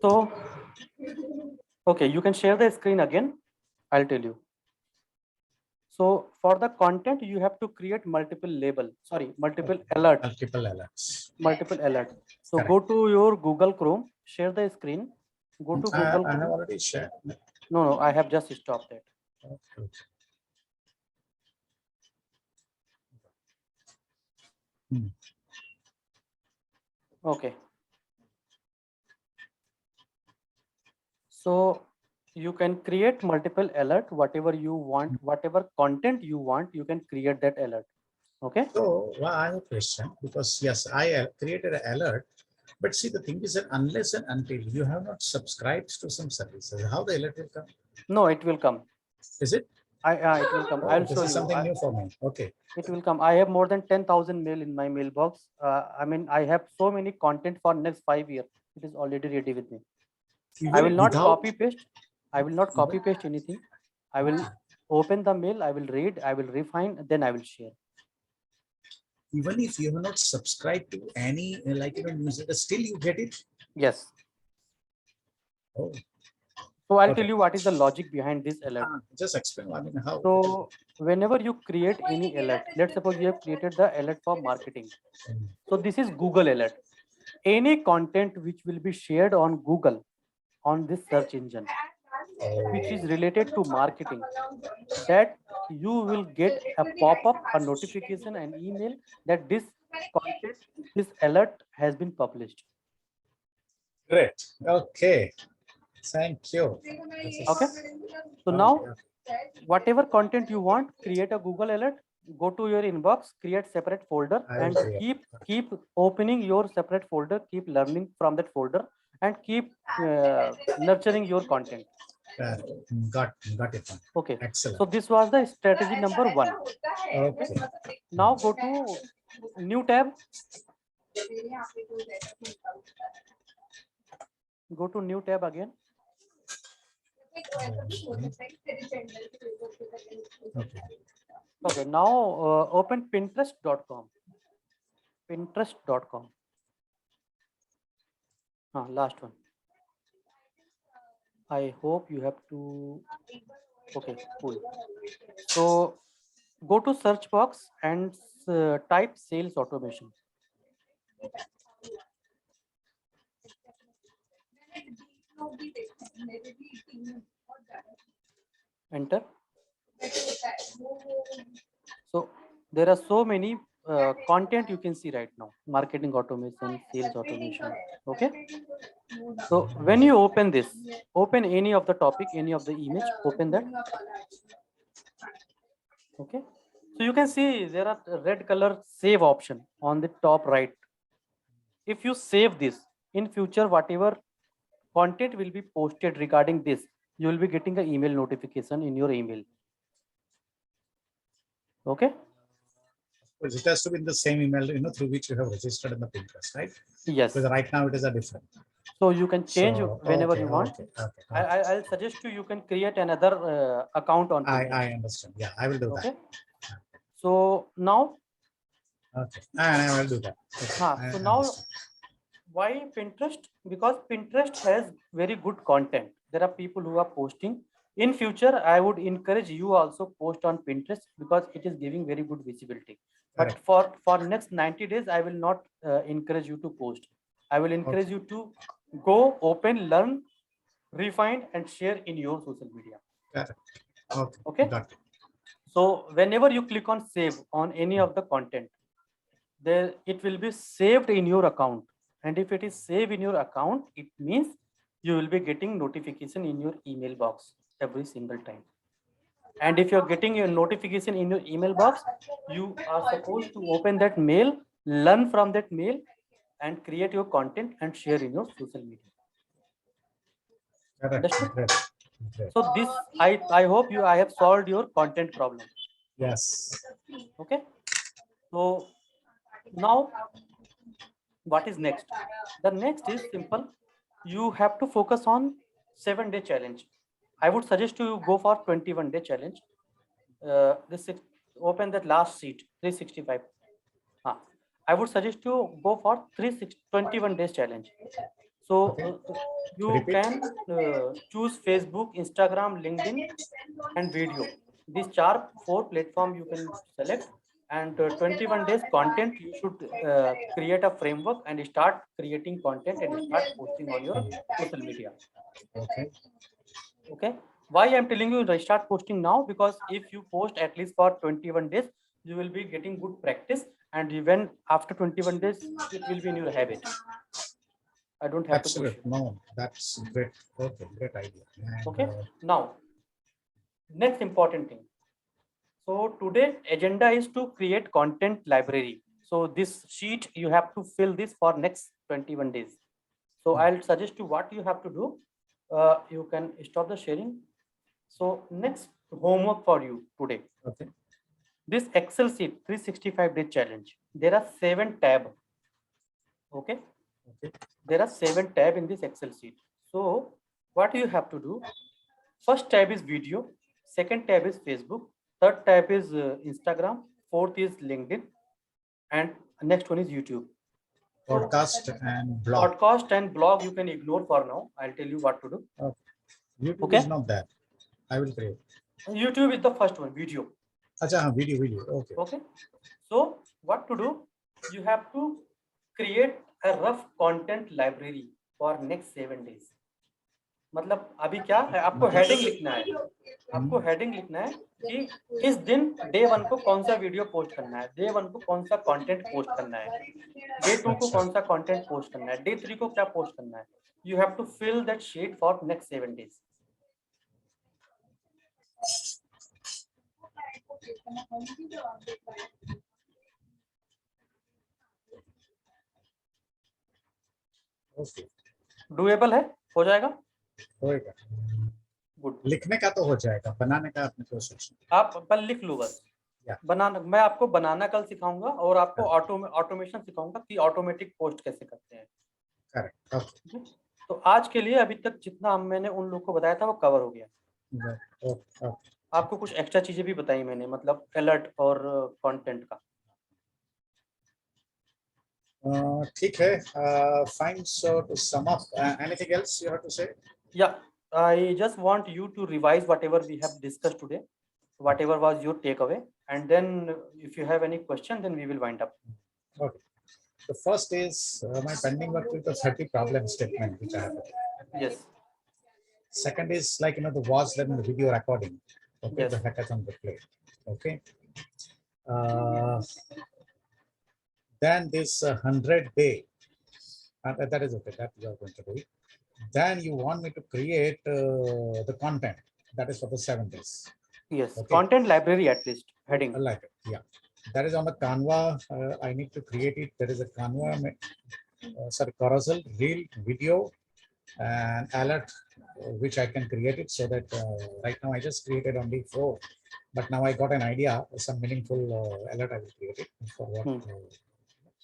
So, okay, you can share the screen again. I'll tell you. So for the content, you have to create multiple multiple alert, Multiple alerts. multiple alert. So Correct. go to your Google Chrome, share the screen, go to Google I have Chrome. already shared. No, I have just stopped it. Okay. Okay. So you can create multiple alert, whatever you want, whatever content you want, you can create that alert. Okay. So well, I have a question because yes, I created an alert, but see the thing is that unless and until you have not subscribed to some services, how the alert will come? No, it will come. Is it? It will come. Oh, I'll this show is you. something new for me. Okay. It will come. I have more than 10,000 mail in my mailbox. I mean, I have so many content for next 5 years. It is already ready with me. I will Even not without copy paste. I will not copy paste anything. I will open the mail. I will read. I will refine. Then I will share. even if you have not subscribed to any newsletter, still you get it. Yes. Oh. So I'll Okay. tell you what is the logic behind this alert. Just explain. I mean, how? So whenever you create any alert, let's suppose you have created the alert for marketing. So this is Google alert. Any content which will be shared on Google on this search engine, which is related to marketing, that you will get a pop-up, a notification, an email that this content, this alert has been published. Great. Okay. Thank you. Okay. So now, whatever content you want, create a Google alert, go to your inbox, create separate folder, and keep opening your separate folder, keep learning from that folder, and keep nurturing your content. Got it. Okay. Excellent. So this was the strategy number 1. Okay. Now go to new tab. Go to new tab again. Okay. Now open Pinterest.com. Pinterest.com. Last one. I hope you have to. Okay, cool. So go to search box and type sales automation. Enter. So there are so many content you can see right now: marketing automation, sales automation. Okay. So when you open this, open any of the topic, any of the image, open that. Okay. So you can see there are red color save option on the top right. If you save this, in future, whatever content will be posted regarding this, you will be getting an email notification in your email. Okay. It has to be in the same email, through which you have registered in the Pinterest, right? Yes. Because right now it is a different. So you can change whenever you want. Okay. I'll suggest you can create another account on Pinterest. I understand. Yeah, I will do that. So now. Okay, I will do that. Okay. So now, why Pinterest? Because Pinterest has very good content. There are people who are posting. In future, I would encourage you also post on Pinterest because it is giving very good visibility. But for next 90 days, I will not encourage you to post. I will encourage you to go open, learn, refine, and share in your social media. Okay. Got it. So whenever you click on save on any of the content, there it will be saved in your account. And if it is saved in your account, it means you will be getting notification in your email box every single time. And if you're getting a notification in your email box, you are supposed to open that mail, learn from that mail, and create your content and share in your social media. Understood? So this, I hope I have solved your content problem. Yes. Okay. So now, what is next? The next is simple. You have to focus on 7-day challenge. I would suggest you go for 21-day challenge. This open that last sheet 365. I would suggest you go for 21 days challenge. So Okay. you Repeat. can choose Facebook, Instagram, LinkedIn, and video. These four platform you can select, and 21 days content you should create a framework and start creating content and start posting on your social media. Okay. Okay, why I'm telling you to start posting now? Because if you post at least for 21 days, you will be getting good practice, and even after 21 days it will be in your habit. I don't have to push Absolutely. you. No, that's great. Okay, great idea. And, Okay, now next important thing. So today agenda is to create content library. So this sheet you have to fill this for next 21 days. So I'll suggest you what you have to do. You can stop the sharing. So next homework for you today. okay. This Excel sheet 365-day challenge. There are 7 tabs. Okay. Okay. There are 7 tabs in this Excel sheet. So what you have to do? First tab is video. Second tab is Facebook. Third tab is Instagram. Fourth is LinkedIn. And next one is YouTube. So Podcast and blog. podcast and blog you can ignore for now. I'll tell you what to do. Okay. YouTube Okay. is not that. I will create. YouTube is the first one, video. Acha, video. Okay. Okay. So what to do? You have to create a rough content library for next 7 days. मतलब अभी क्या है, आपको heading लिखना है, आपको heading लिखना है कि इस दिन डे 1 को कौन सा वीडियो पोस्ट करना है, डे 1 को कौन सा कंटेंट पोस्ट करना है, डे 2 को कौन सा कंटेंट पोस्ट करना है, डे 3 को क्या पोस्ट करना है. You have to fill that sheet for next 7 days. Okay. Doable है, हो जाएगा. होएगा. गुड. लिखने का तो हो जाएगा, बनाने का आपने कोई सोचा? आप कल लिख लो बस. बनाना मैं आपको बनाना कल सिखाऊंगा और आपको ऑटोमेशन सिखाऊंगा कि ऑटोमेटिक पोस्ट कैसे करते हैं. करेक्ट. ओके. तो आज के लिए अभी तक जितना मैंने उन लोगों को बताया था वो कवर हो गया. ओके. आपको कुछ एक्स्ट्रा चीजें भी बताई मैंने, मतलब अलर्ट और कंटेंट का. ठीक है. Fine. So to sum up, anything else you have to say? Yeah, I just want you to revise whatever we have discussed today, whatever was your takeaway, and then if you have any question, then we will wind up. Okay. The first is my pending work with the 30 problem statement which I have. Yes. Second is like the was then the video recording. Okay, Yes. the hackathon replay. Okay. Then this 100-day. That is okay. That you are going to do it. Then you want me to create the content that is for the 7 days. Yes. Okay. Content library at least heading. Like it. Yeah. That is on the Canva. I need to create it. There is a Canva, carousel, reel, video, and alert, which I can create it so that right now I just created only 4, but now I got an idea, some meaningful alert I will create it for what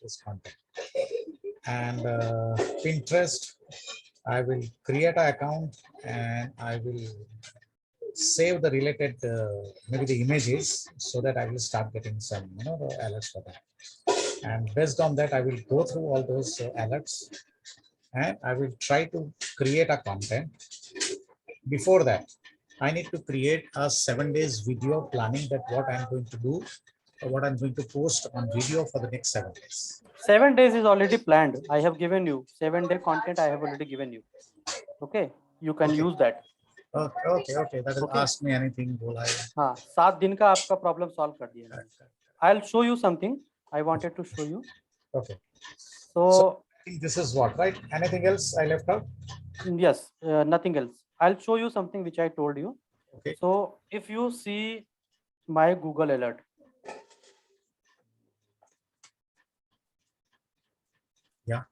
this content. And Pinterest, I will create an account and I will save the related maybe the images so that I will start getting some the alerts for that. And based on that, I will go through all those alerts and I will try to create a content. Before that, I need to create a 7 days video planning that what I'm going to do, or what I'm going to post on video for the next 7 days. 7 days is already planned. I have given you 7-day content. I have already given you. Okay, you can use that. Okay. That is okay. Ask me anything. हाँ, 7 दिन का आपका problem solve कर दिया. I'll show you something. I wanted to show you. Okay. So this is what, right? Anything else I left out? Yes, nothing else. I'll show you something which I told you. Okay. So if you see my Google alert. Yeah.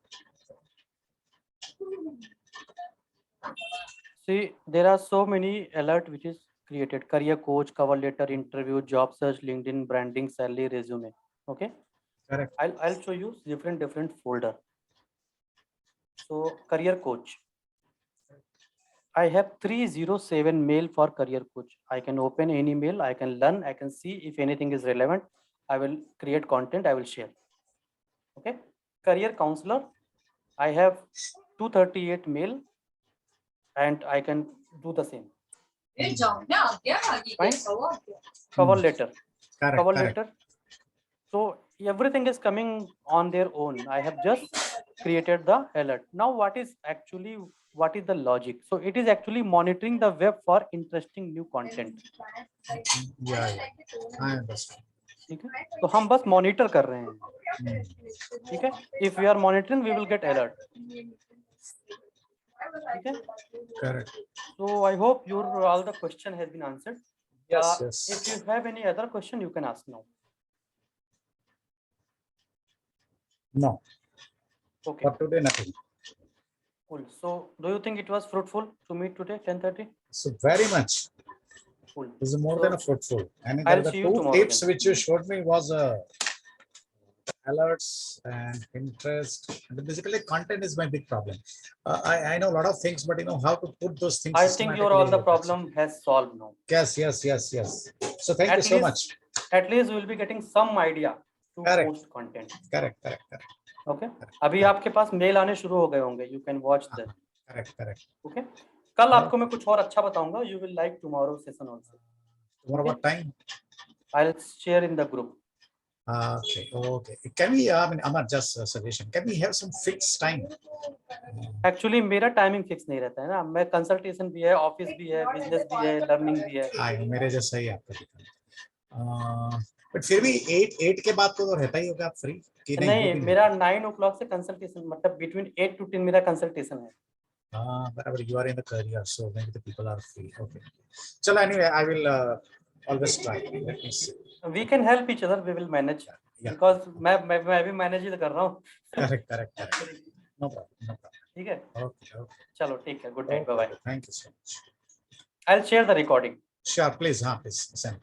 See, there are so many alert which is created: career coach, cover letter, interview, job search, LinkedIn, branding, salary, resume. Okay. Correct. I'll show you different folder. So career coach. I have 307 mail for career coach. I can open any mail. I can learn. I can see if anything is relevant. I will create content. I will share. Okay. Career counselor. I have 238 mail, and I can do the same. Fine. Cover letter. Correct, Cover correct. letter. So everything is coming on their own. I have just created the alert. Now what is the logic? So it is actually monitoring the web for interesting new content. Yeah, I understand. ठीक है, तो हम बस monitor कर रहे हैं. ठीक है, if we are monitoring we will get alert. ठीक है. Correct. So I hope your all the question has been answered. Yes, If you yes. have any other question, you can ask now. No, Okay, for today, nothing. cool. So do you think it was fruitful to meet today, 10:30? So very much. Cool. This is more So than a fruitful. And I'll the see you two tomorrow tips then. which you showed me was alerts and Pinterest. And basically, content is my big problem. I know a lot of things, but you know how to put those things. I think your all the systematically. problem has solved now. Yes, yes, yes, yes. So thank you At so least- much. At least we will be getting some idea to Correct. post content. Correct, correct, correct. Okay. अभी आपके पास mail आने शुरू हो गए होंगे. You can watch them. Correct, correct. Okay. कल आपको मैं कुछ और अच्छा बताऊंगा. You will like tomorrow session also. Tomorrow what time? I'll share in the group. Okay, okay. Can we, I mean, Amar, just a suggestion. Can we have some fixed time? Actually मेरा timing fix नहीं रहता है ना. मैं consultation भी है, office भी है, बिजनेस भी है, लर्निंग भी है. हाँ, मेरे जैसा ही आपका भी काम. बट फिर भी 8 के बाद तो रहता ही होगा आप फ्री कि नहीं? नहीं, मेरा 9 o'clock से कंसल्टेशन, मतलब बिटवीन 8 to 10 मेरा कंसल्टेशन है. हाँ, बराबर. You are in the career, so maybe the people are free. Okay. चलो, anyway, I will always try. Let me see. We can help each other. We will manage. Yeah. Because मैं भी manage ही कर रहा हूँ. Correct, correct, correct. No problem, no problem. ठीक है. Okay, okay. चलो ठीक है. Good night. Okay, Bye bye. Thank you so much. I'll share the recording. Sure, please, please send.